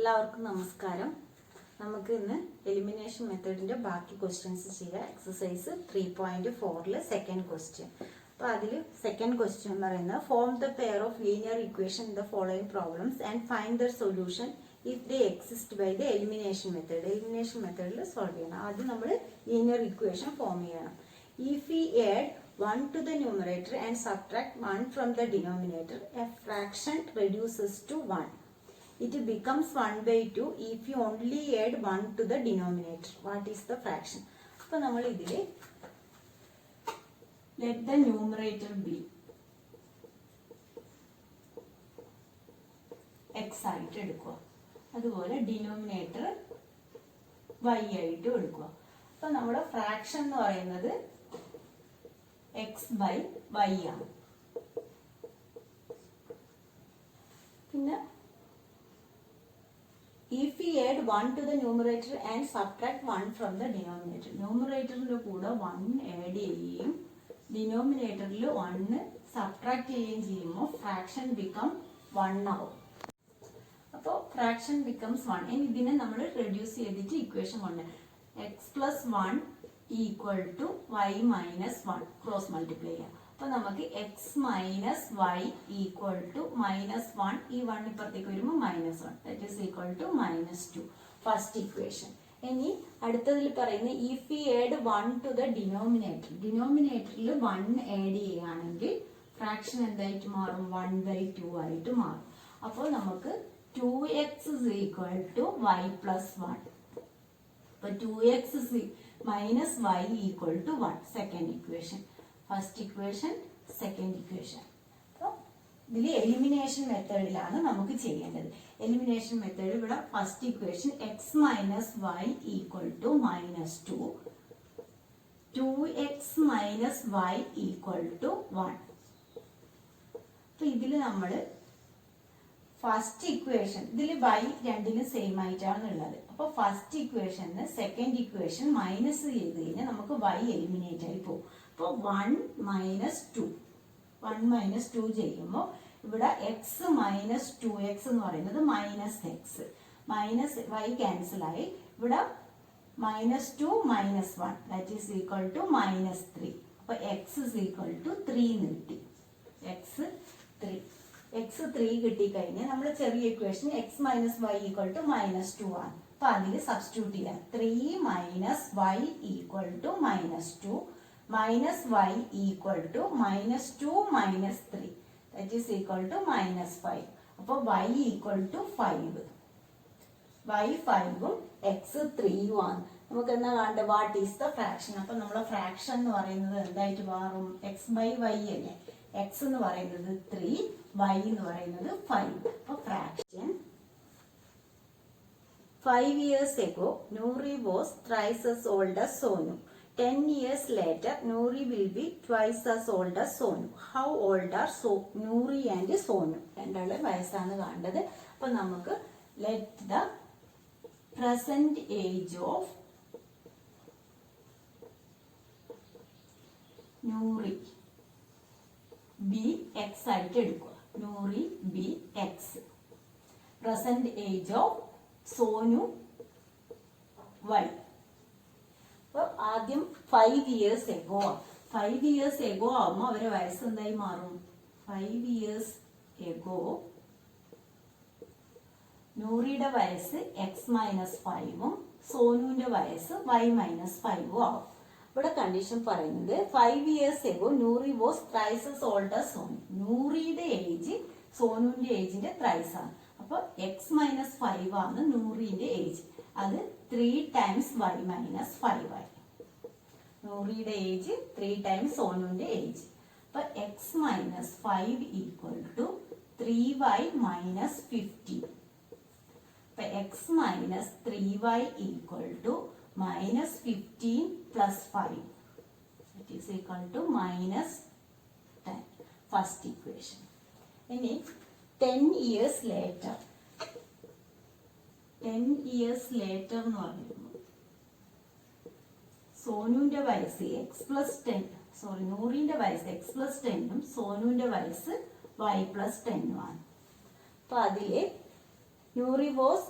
എല്ലാവർക്കും നമസ്കാരം. നമുക്ക് ഇന്ന് എലിമിനേഷൻ മെത്തേഡിന്റെ ബാക്കി ക്വസ്റ്റ്യൻസ് ചെയ്യാം. Exercise 3.4 second question. അപ്പോൾ അതിൽ സെക്കൻഡ് ക്വസ്റ്റ്യൻ എന്ന് പറയുന്നത് form the pair of linear equation in the following problems and find the solution if they exist by the elimination method. Elimination മെത്തേഡിൽ സോൾവ് ചെയ്യണം. ആദ്യം നമ്മൾ ലീനിയർ ഇക്വേഷൻ ഫോം ചെയ്യണം. If we add 1 to the numerator and subtract 1 from the denominator, a fraction reduces to 1. It becomes 1 by 2 if you only add 1 to the denominator. What is the fraction? അപ്പോൾ നമ്മൾ ഇതിൽ let the numerator be x ആയിട്ട് എടുക്കുക, അതുപോലെ denominator y ആയിട്ട് എടുക്കുക. അപ്പോൾ നമ്മുടെ ഫ്രാക്ഷൻ എന്ന് പറയുന്നത് x by y ആണ്. പിന്നെ if we add 1 to the numerator and subtract 1 from the denominator, ന്യൂമറേറ്ററിന്റെ കൂടെ 1 ആഡ് ചെയ്യുകയും ഡിനോമിനേറ്ററിൽ 1 സബ്ട്രാക്ട് ചെയ്യുകയും ചെയ്യുമ്പോൾ ഫ്രാക്ഷൻ ബിക്കം 1 ആവും. അപ്പോൾ ഫ്രാക്ഷൻ ബിക്കംസ് 1. ഇനി ഇതിനെ നമ്മൾ റെഡ്യൂസ് ചെയ്തിട്ട് ഇക്വേഷൻ കൊണ്ട് x plus 1 equal to y minus 1 cross multiply ചെയ്യാം. അപ്പൊ നമുക്ക് x minus y equal to minus 1, ഈ 1 ഇപ്പുറത്തേക്ക് വരുമ്പോൾ minus 1, that is equal to minus 2. First equation. ഇനി അടുത്തതിൽ പറയുന്നത് if we add 1 to the denominator, ഡിനോമിനേറ്ററിൽ 1 ആഡ് ചെയ്യുകയാണെങ്കിൽ ഫ്രാക്ഷൻ എന്തായിട്ട് മാറും? 1 by 2 ആയിട്ട് മാറും. അപ്പോൾ നമുക്ക് 2x is equal to y plus 1. അപ്പോൾ 2x minus y equal to 1. Second equation. First equation, second equation. അപ്പോൾ ഇതിൽ എലിമിനേഷൻ മെത്തേഡിലാണ് നമുക്ക് ചെയ്യേണ്ടത്. എലിമിനേഷൻ മെത്തേഡ് ഇവിടെ first equation x minus y equal to minus 2, 2x minus y equal to 1. അപ്പൊ ഇതിൽ നമ്മൾ ഫസ്റ്റ് ഇക്വേഷൻ, ഇതിൽ y രണ്ടിനും സെയിം ആയിട്ടാണ് ഉള്ളത്. അപ്പൊ ഫസ്റ്റ് ഇക്വേഷന് സെക്കൻഡ് ഇക്വേഷൻ മൈനസ് ചെയ്ത് കഴിഞ്ഞാൽ നമുക്ക് y എലിമിനേറ്റ് ആയി പോകും. അപ്പോൾ 1 മൈനസ് 2 ചെയ്യുമ്പോൾ ഇവിടെ x മൈനസ് 2x എന്ന് പറയുന്നത് minus x, minus y cancel ആയി. ഇവിടെ minus 2 minus 1 that is equal to minus 3. അപ്പൊ x ഇസ് ഈക്വൽ ടു 3 കിട്ടി. x 3 കിട്ടിക്കഴിഞ്ഞാൽ നമ്മൾ ചെറിയ equation x minus y equal to minus 2 ആണ്. അപ്പൊ അതിൽ സബ്സ്റ്റിറ്റ്യൂട്ട് ചെയ്യാം. 3 minus y equal to minus 2, minus y equal to minus 2 minus 3 that is equal to minus 5. അപ്പൊ y ഈക്വൽ ടു 5. y 5ഉം x 3ഉം ആണ്. നമുക്ക് എന്താ വേണ്ട? What is the fraction? അപ്പൊ നമ്മളെ ഫ്രാക്ഷൻ എന്ന് പറയുന്നത് എന്തായിട്ട് മാറും? x by y അല്ലേ. x എന്ന് പറയുന്നത് 3, y എന്ന് പറയുന്നത് 5. അപ്പൊ fraction 5 years ago Noori was thrice as old as Sonu. 10 years later Noori will be twice as old as Sonu. How old are Noori and Sonu? രണ്ടാളുടെ വയസ്സാണ് കാണേണ്ടത്. അപ്പൊ നമുക്ക് let the present age of Noori be x ആയിട്ട് എടുക്കുക. Noori be x. Present age of Sonu y. അപ്പോൾ ആദ്യം 5 years ago. 5 years ago ആവുമ്പോൾ അവരെ വയസ്സ് എന്തായി മാറും? 5 years ago നൂറിയുടെ വയസ്സ് x മൈനസ് 5ഉം സോനുവിന്റെ വയസ്സ് y മൈനസ് 5ഉം ആവും. ഇവിടെ കണ്ടീഷൻ പറയുന്നത് 5 years ago Noori was thrice as old as Sonu. നൂറിയുടെ ഏജ് സോനുവിന്റെ ഏജിന്റെ ത്രൈസ് ആണ്. അപ്പൊ x മൈനസ് 5 ആണ് നൂറിന്റെ ഏജ്. അത് 3 times y മൈനസ് 5 ആയി. നൂറിയുടെ ഏജ് 3 times സോനുവിന്റെ ഏജ്. അപ്പൊ x minus 5 equal to 3y minus 15. അപ്പൊ x minus 3y equal to minus 15 plus 5 it is equal to minus 10. First equation. ഇനി 10 years later. 10 years later എന്ന് പറയുമ്പോൾ സോനുവിന്റെ വയസ്സ് നൂറിന്റെ വയസ്സ് x പ്ലസ് 10ഉം സോനുവിന്റെ വയസ്സ് y പ്ലസ് 10ഉം ആണ്. അപ്പൊ അതില് Nuri was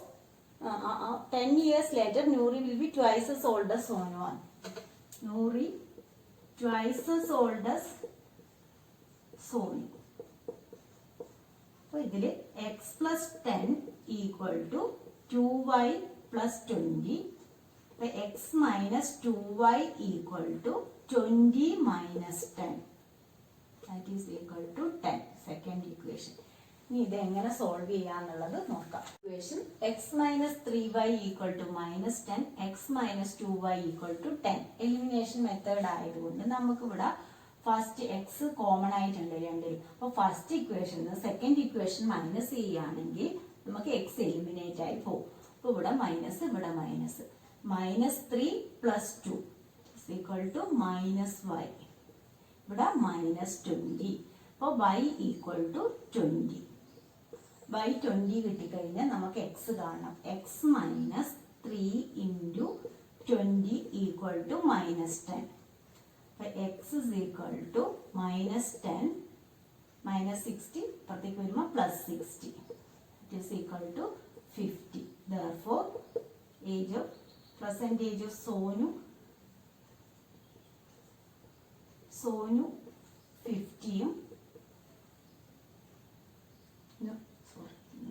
10 years later, Noori will be twice as old as Sonu. Noori twice as old as Sonu. So, ഇതില് x plus 10 equal to 2y plus 20. So, x minus 2y equal to 20 minus 10. That is equal to 10. Second equation. ഇനി ഇത് എങ്ങനെ solve ചെയ്യാന്നുള്ളത് നോക്കാം. Equation x minus 3y equal to minus 10, x minus 2y equal to 10. Elimination method ആയതുകൊണ്ട് നമുക്ക് ഇവിടെ first x common ആയിട്ടുണ്ട് രണ്ടിൽ. അപ്പോൾ first equation second equation minus ചെയ്യുകയാണെങ്കിൽ നമുക്ക് എക്സ് എലിമിനേറ്റ് ആയി പോകും. അപ്പോൾ ഇവിടെ minus minus 3 plus 2 equal to minus y. ഇവിടെ മൈനസ് 20. അപ്പോൾ y ഈക്വൽ ടു 20. by 20 കിട്ടിക്കഴിഞ്ഞാൽ നമുക്ക് എക്സ് കാണണം. X minus 3 into 20 equal to minus 10. അപ്പോൾ X is equal to minus 10 minus 60 പുറത്തേക്ക് വരുമ്പോൾ plus 60. It is equal to 50. Therefore, present age of Sonu 50യും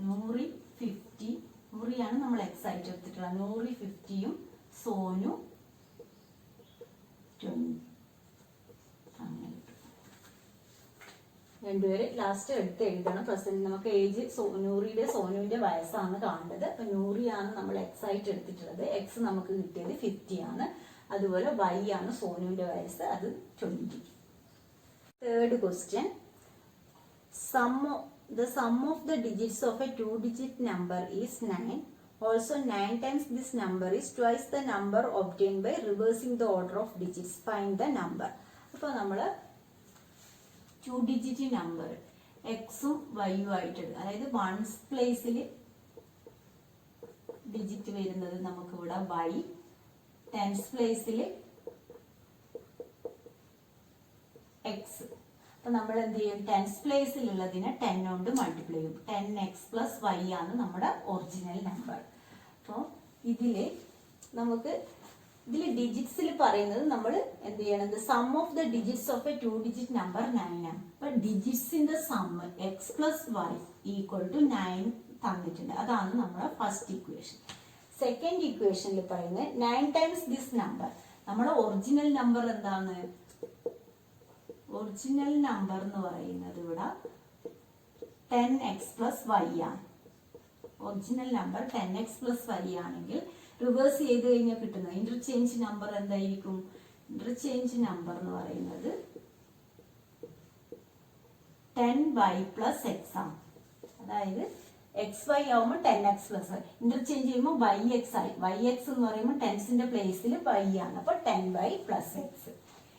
നൂറി 50, നൂറിയാണ് നമ്മൾ എക്സ് ആയിട്ട് എടുത്തിട്ടുള്ളത്. നൂറി 50യും സോനു 20. അങ്ങനെ രണ്ടുപേര് ലാസ്റ്റ് എടുത്ത് എഴുതണം. പ്രസന്റ് നമുക്ക് ഏജ് നൂറിയുടെ സോനുവിന്റെ വയസ്സാണ് കാണേണ്ടത്. അപ്പൊ നൂറിയാണ് നമ്മൾ എക്സ് ആയിട്ട് എടുത്തിട്ടുള്ളത്. എക്സ് നമുക്ക് കിട്ടിയത് 50 ആണ്. അതുപോലെ വൈ ആണ് സോനുവിന്റെ വയസ്സ്, അത് 20. Third question, the sum of the digits of a 2-digit number is 9. Also 9 times this number is twice the number obtained by reversing the order of digits. Find the number. അപ്പോൾ നമ്മൾ 2-digit number എക്സും വൈയും ആയിട്ട്, അതായത് once പ്ലേസിൽ digit വരുന്നത് നമുക്കിവിടെ Y, tense പ്ലേസിൽ X. അപ്പൊ നമ്മൾ എന്ത് ചെയ്യും, ടെൻസ് പ്ലേസിലുള്ളതിനെ 10 കൊണ്ട് മൾട്ടിപ്ലൈ ചെയ്യും. 10x പ്ലസ് വൈ ആണ് നമ്മുടെ ഒറിജിനൽ നമ്പർ. അപ്പോൾ ഇതില് ഡിജിറ്റ്സിൽ പറയുന്നത് നമ്മൾ എന്ത് ചെയ്യണത്, sum of the digits of a 2-digit number 9 ആണ്. അപ്പൊ ഡിജിറ്റ്സിന്റെ sum X plus Y equal to 9 തന്നിട്ടുണ്ട്. അതാണ് നമ്മുടെ ഫസ്റ്റ് ഇക്വേഷൻ. സെക്കൻഡ് ഇക്വേഷനിൽ പറയുന്നത് 9 ടൈംസ് ദിസ് നമ്പർ. നമ്മുടെ ഒറിജിനൽ നമ്പർ എന്താണ്? ഒറിജിനൽ നമ്പർ എന്ന് പറയുന്നത് ഇവിടെ 10x പ്ലസ് വൈ ആണ്. Original number 10x plus y ആണെങ്കിൽ റിവേഴ്സ് ചെയ്ത് കഴിഞ്ഞാൽ കിട്ടുന്നത് ഇന്റർചേഞ്ച് നമ്പർ എന്തായിരിക്കും? ഇന്റർചേഞ്ച് നമ്പർ എന്ന് പറയുന്നത് 10y പ്ലസ് എക്സ് ആണ്. അതായത് xy ആവുമ്പോൾ 10x പ്ലസ് വൈ, ഇന്റർചേഞ്ച് ചെയ്യുമ്പോൾ yx ആയി. yx എന്ന് പറയുമ്പോൾ ടെൻസിന്റെ പ്ലേസിൽ y ആണ്. അപ്പൊ 10y പ്ലസ് എക്സ്.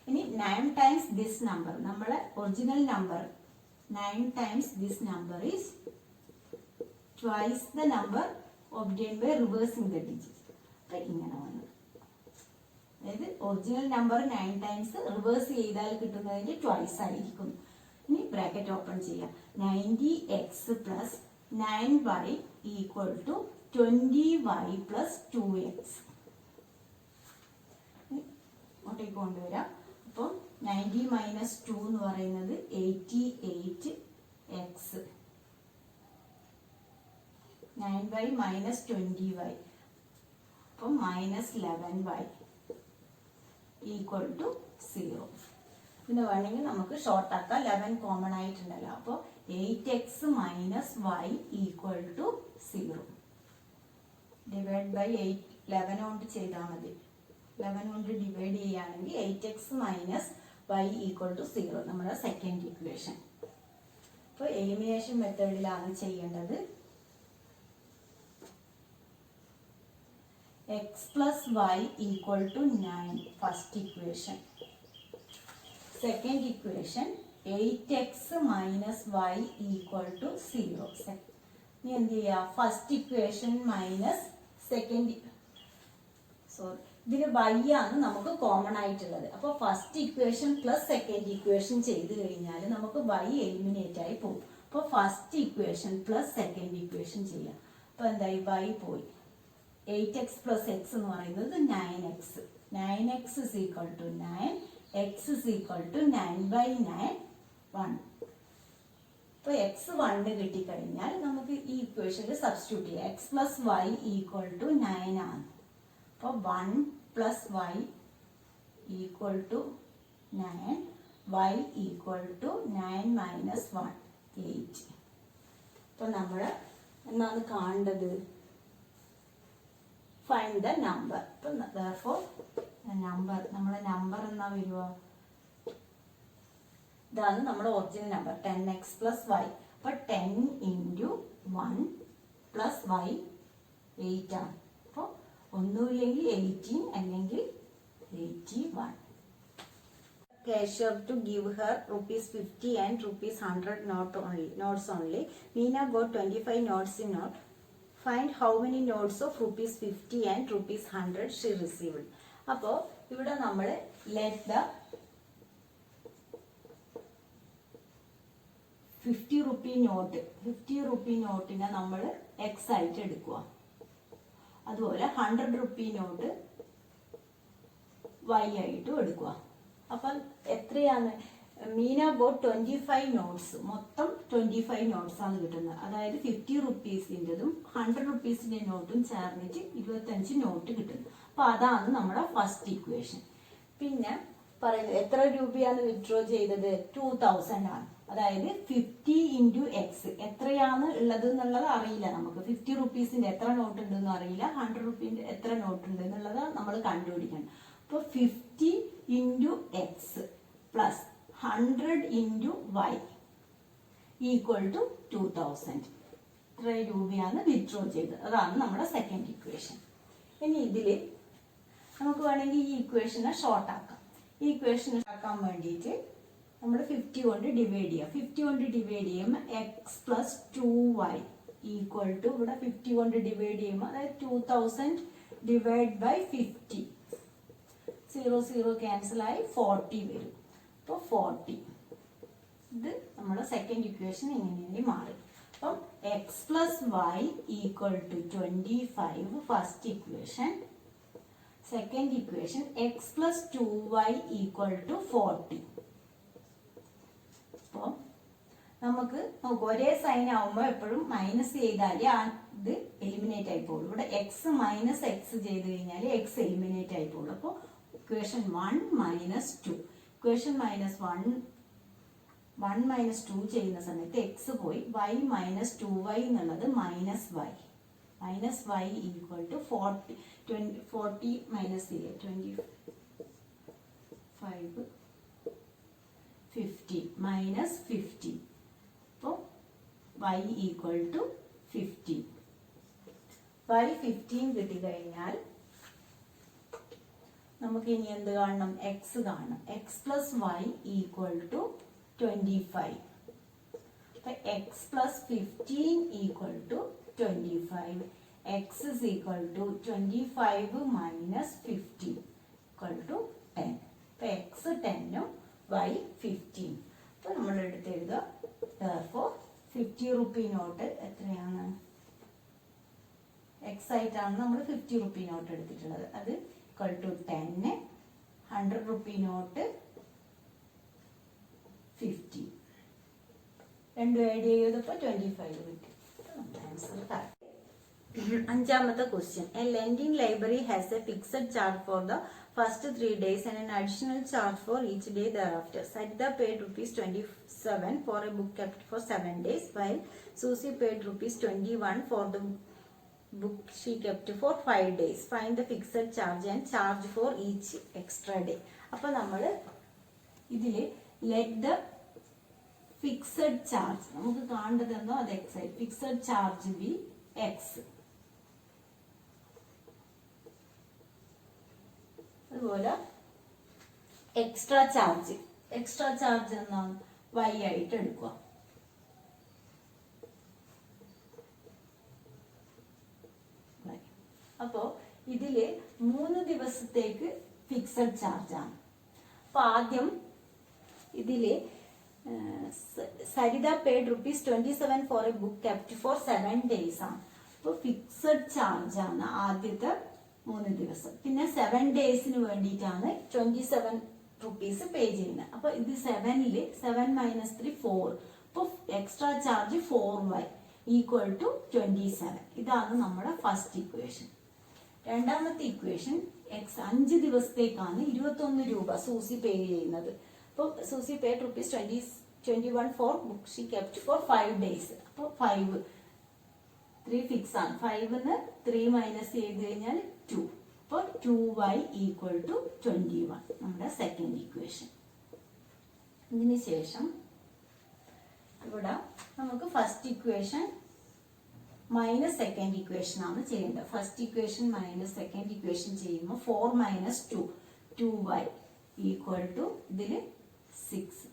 ഇനി 9 ടൈംസ് ദിസ് നമ്പർ, നമ്മളെ original number 9 times this number is twice the number obtained by reversing the digits. അപ്പൊ ഇങ്ങനെ വന്നു. അതായത് ഒറിജിനൽ നമ്പർ 9 ടൈംസ് റിവേഴ്സ് ചെയ്താൽ കിട്ടുന്നതിന്റെ ട്വൈസ് ആയിരിക്കും. ഇനി ബ്രാക്കറ്റ് ഓപ്പൺ ചെയ്യാം. 90x plus 9y equal to 20y plus 2x. ഇങ്ങോട്ടേക്ക് കൊണ്ടുവരാം. അപ്പം 90 മൈനസ് 2 എന്ന് പറയുന്നത് 88x. 9y മൈനസ് 20y, അപ്പം മൈനസ് 11y ഈക്വൽ ടു 0. പിന്നെ വേണമെങ്കിൽ നമുക്ക് ഷോർട്ട് ആക്കാം. 11 കോമൺ ആയിട്ടുണ്ടല്ലോ. അപ്പോൾ 8x minus y equal to 0. Divide by 11 കൊണ്ട് ചെയ്താൽ മതി. 11 കൊണ്ട് ഡിവൈഡ് ചെയ്യുകയാണെങ്കിൽ 8x minus y equal to 0, നമ്മുടെ സെക്കൻഡ് ഇക്വേഷൻ. അപ്പോൾ എലിമിനേഷൻ മെത്തേഡിലാണ് ചെയ്യേണ്ടത്. x plus y equal to 9, first equation. Second equation, 8x minus y equal to 0. ഇനി എന്ത് ചെയ്യുക, ഫസ്റ്റ് ഇക്വേഷൻ മൈനസ് സെക്കൻഡ്, ഇതിൽ y ആണ് നമുക്ക് കോമൺ ആയിട്ടുള്ളത്. അപ്പോൾ first equation plus second equation ചെയ്ത് കഴിഞ്ഞാൽ നമുക്ക് y എലിമിനേറ്റ് ആയി പോകും. അപ്പോൾ first equation plus second equation ചെയ്യാം. അപ്പോൾ എന്തായി, y പോയി. 8x plus x എന്ന് പറയുന്നത് 9x. 9x is equal to 9. x is equal to 9/9 1. അപ്പോൾ x 1 കിട്ടിക്കഴിഞ്ഞാൽ നമുക്ക് ഈ ഇക്വേഷനിൽ സബ്സ്റ്റിറ്റ്യൂട്ട് ചെയ്യാം. x plus y equal to 9 ആണ്. അപ്പോൾ 1 plus y equal to 9. y equal to 9 minus 1 8. അപ്പോൾ നമ്മൾ എന്താണ് കാണേണ്ടത്? Find the number. അപ്പം therefore നമ്പർ, നമ്മുടെ നമ്പർ എന്നാ വരുക? ഇതാണ് നമ്മുടെ original number 10x plus y. അപ്പൊ 10 into 1 plus y 8 ആണ്. അപ്പോൾ ഒന്നുമില്ലെങ്കിൽ 18 അല്ലെങ്കിൽ 81. Cashier to give her rupees 50 and rupees 100 notes only. Meena got 25 notes in note. Find how many notes of rupees 50 and rupees 100 she received. അപ്പോൾ ഇവിടെ നമ്മൾ let the 50 rupee note, 50 rupee നോട്ടിനെ നമ്മൾ x ആയിട്ട് എടുക്കുക. അതുപോലെ 100 rupee നോട്ട് y ആയിട്ടും എടുക്കുക. അപ്പം എത്രയാണ്? മീന ഗോട്ട് 25 നോട്ട്സ്, മൊത്തം 25 നോട്ട്സ് ആണ് കിട്ടുന്നത്. അതായത് 50 റുപ്പീസിൻ്റെതും 100 റുപ്പീസിന്റെ നോട്ടും ചേർന്നിട്ട് 25 നോട്ട് കിട്ടുന്നു. അപ്പൊ അതാണ് നമ്മുടെ ഫസ്റ്റ് ഇക്വേഷൻ. പിന്നെ പറയുന്നത് എത്ര രൂപയാണ് വിത്ഡ്രോ ചെയ്തത്? 2000 ആണ്. അതായത് 50 into x എത്രയാണ് ഉള്ളത് എന്നുള്ളത് അറിയില്ല നമുക്ക്. 50 റുപ്പീസിന്റെ എത്ര നോട്ട് ഉണ്ടെന്ന് അറിയില്ല, 100 റുപ്പീന്റെ എത്ര നോട്ട് ഉണ്ട് എന്നുള്ളത് നമ്മൾ കണ്ടുപിടിക്കണം. അപ്പോൾ 50 into x plus 100 into y equal to 2000. ഇത്ര രൂപയാണ് വിത്ഡ്രോ ചെയ്തത്. അതാണ് നമ്മുടെ സെക്കൻഡ് ഇക്വേഷൻ. ഇനി ഇതിൽ നമുക്ക് വേണമെങ്കിൽ ഈ ഇക്വേഷനെ ഷോർട്ട് ആക്കാം. ഈ ഇക്വേഷനെ ആക്കാൻ വേണ്ടിയിട്ട് നമ്മൾ 50 കൊണ്ട് ഡിവൈഡ് ചെയ്യാം. 50 കൊണ്ട് ഡിവൈഡ് ചെയ്യുമ്പോൾ X plus 2y equal to, ഇവിടെ 50 കൊണ്ട് ഡിവൈഡ് ചെയ്യുമ്പോൾ അതായത് 2000 ഡിവൈഡ് ബൈ 50, 0 ക്യാൻസൽ ആയി 40 വരും. അപ്പോൾ 40. ഇത് നമ്മുടെ സെക്കൻഡ് ഇക്വേഷൻ ഇങ്ങനെ മാറി. അപ്പം x plus Y equal to 25 first equation. Second equation x plus 2y equal to 40. അപ്പോൾ നമുക്ക് ഒരേ സൈൻ ആവുമ്പോൾ എപ്പോഴും മൈനസ് ചെയ്താൽ ഇത് എലിമിനേറ്റ് ആയി പോകുള്ളൂ. ഇവിടെ എക്സ് മൈനസ് എക്സ് ചെയ്ത് കഴിഞ്ഞാൽ എക്സ് എലിമിനേറ്റ് ആയി പോകുള്ളൂ. അപ്പോൾ ഇക്വേഷൻ 1 മൈനസ് 2, ഇക്വേഷൻ -1 മൈനസ് 2 ചെയ്യുന്ന സമയത്ത് എക്സ് പോയി, y മൈനസ് 2y എന്നുള്ളത് minus y equal to 40 minus 25 50 minus 50. അപ്പോൾ y ഈക്വൽ ടു 15. y 15 കിട്ടിക്കഴിഞ്ഞാൽ നമുക്ക് ഇനി എന്ത് കാണണം? എക്സ് കാണണം. X plus Y equal to 25. അപ്പൊ x plus 15 equal to 25. X is equal to 25 minus 15 equal to 10. അപ്പൊ എക്സ് 10ഉം വൈ 15. അപ്പൊ നമ്മൾ എടുത്ത് എഴുതുക. therefore 50 റുപ്പി നോട്ട് എത്രയാണ്? എക്സ് ആയിട്ടാണ് നമ്മൾ 50 റുപ്പി നോട്ട് എടുത്തിട്ടുള്ളത്. അത് equal to 10, 100 rupee നോട്ട് 50. രണ്ടും ആഡ് ചെയ്തപ്പോൾ 25 കിട്ടി. Answer correct. അഞ്ചാമത്തെ question. A lending library has a fixed charge for the first 3 days and an additional charge for each day thereafter. Sarita paid rupees 27 for a book kept for 7 days while Susie paid rupees 21 for the book she kept for 5 days. Find the fixed charge and charge for each extra day. അപ്പോൾ നമ്മൾ ഇതില് let the fixed charge നമുക്ക് കാണേണ്ടതെന്നോ അത് x ആയി. fixed charge be x. അതുപോലെ extra charge എന്നാണ് y ആയിട്ട് എടുക്കുക. അപ്പോ ഇതില് 3 ദിവസത്തേക്ക് ഫിക്സഡ് ചാർജ് ആണ്. അപ്പൊ ആദ്യം ഇതില് Saritha paid rupees 27 for a book kept for 7 days ആണ്. അപ്പൊ അപ്പോൾ ഫിക്സഡ് ചാർജ് ആണ് ആദ്യത്തെ 3 ദിവസം. പിന്നെ 7 ഡേയ്സിന് വേണ്ടിയിട്ടാണ് 27 റുപ്പീസ് പേ ചെയ്യുന്നത്. അപ്പൊ ഇത് 7 -3 4. അപ്പോൾ extra charge 4y equal to 27. ഇതാണ് നമ്മുടെ ഫസ്റ്റ് ഇക്വേഷൻ. രണ്ടാമത്തെ ഇക്വേഷൻ 5 ദിവസത്തേക്കാണ് 21 രൂപ സൂസി പേ ചെയ്യുന്നത്. അപ്പോൾ Susie paid ₹21 for book she kept for 5 days. അപ്പോൾ 3 ഫിക്സ് ആണ്. 5ന്ന് 3 മൈനസ് ചെയ്ത് കഴിഞ്ഞാൽ 2. അപ്പോൾ 2y ഈക്വൽ ടു 21 നമ്മുടെ സെക്കൻഡ് ഇക്വേഷൻ. ഇതിന് ശേഷം ഇവിടെ നമുക്ക് first equation minus second equation ആണ് ചെയ്യേണ്ടത്. First equation minus second equation ചെയ്യുമ്പോൾ 4 - 2 2y ഈക്വൽ ടു ഇതിൽ 6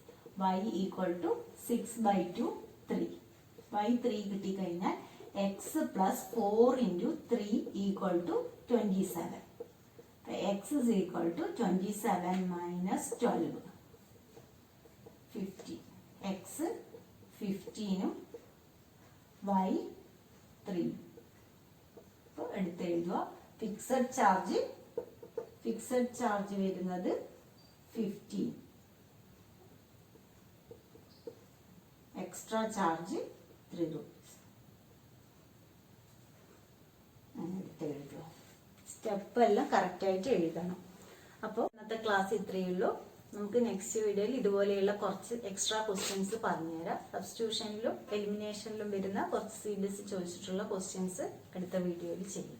y ഈക്വൽ ടു 6/2 3. y 3 കിട്ടിക്കഴിഞ്ഞാൽ x plus 4 into 3 equal to 27. x is equal to 27 minus 12 15. x 15 y 3. അപ്പോൾ എടുത്തെഴുതുക. ഫിക്സഡ് ചാർജ് വരുന്നത് 15, extra charge 3 rupees. അങ്ങനെ എടുത്തെഴുതുക. Step എല്ലാം കറക്റ്റായിട്ട് എഴുതണം. അപ്പോൾ ഇന്നത്തെ ക്ലാസ് ഇത്രയേ ഉള്ളൂ. നമുക്ക് നെക്സ്റ്റ് വീഡിയോയിൽ ഇതുപോലെയുള്ള കുറച്ച് എക്സ്ട്രാ ക്വസ്റ്റ്യൻസ് പറഞ്ഞുതരാം. സബ്സ്റ്റിറ്റ്യൂഷനിലും എലിമിനേഷനിലും വരുന്ന കുറച്ച് CBSE ചോദിച്ചിട്ടുള്ള ക്വസ്റ്റ്യൻസ് അടുത്ത വീഡിയോയിൽ ചെയ്യും.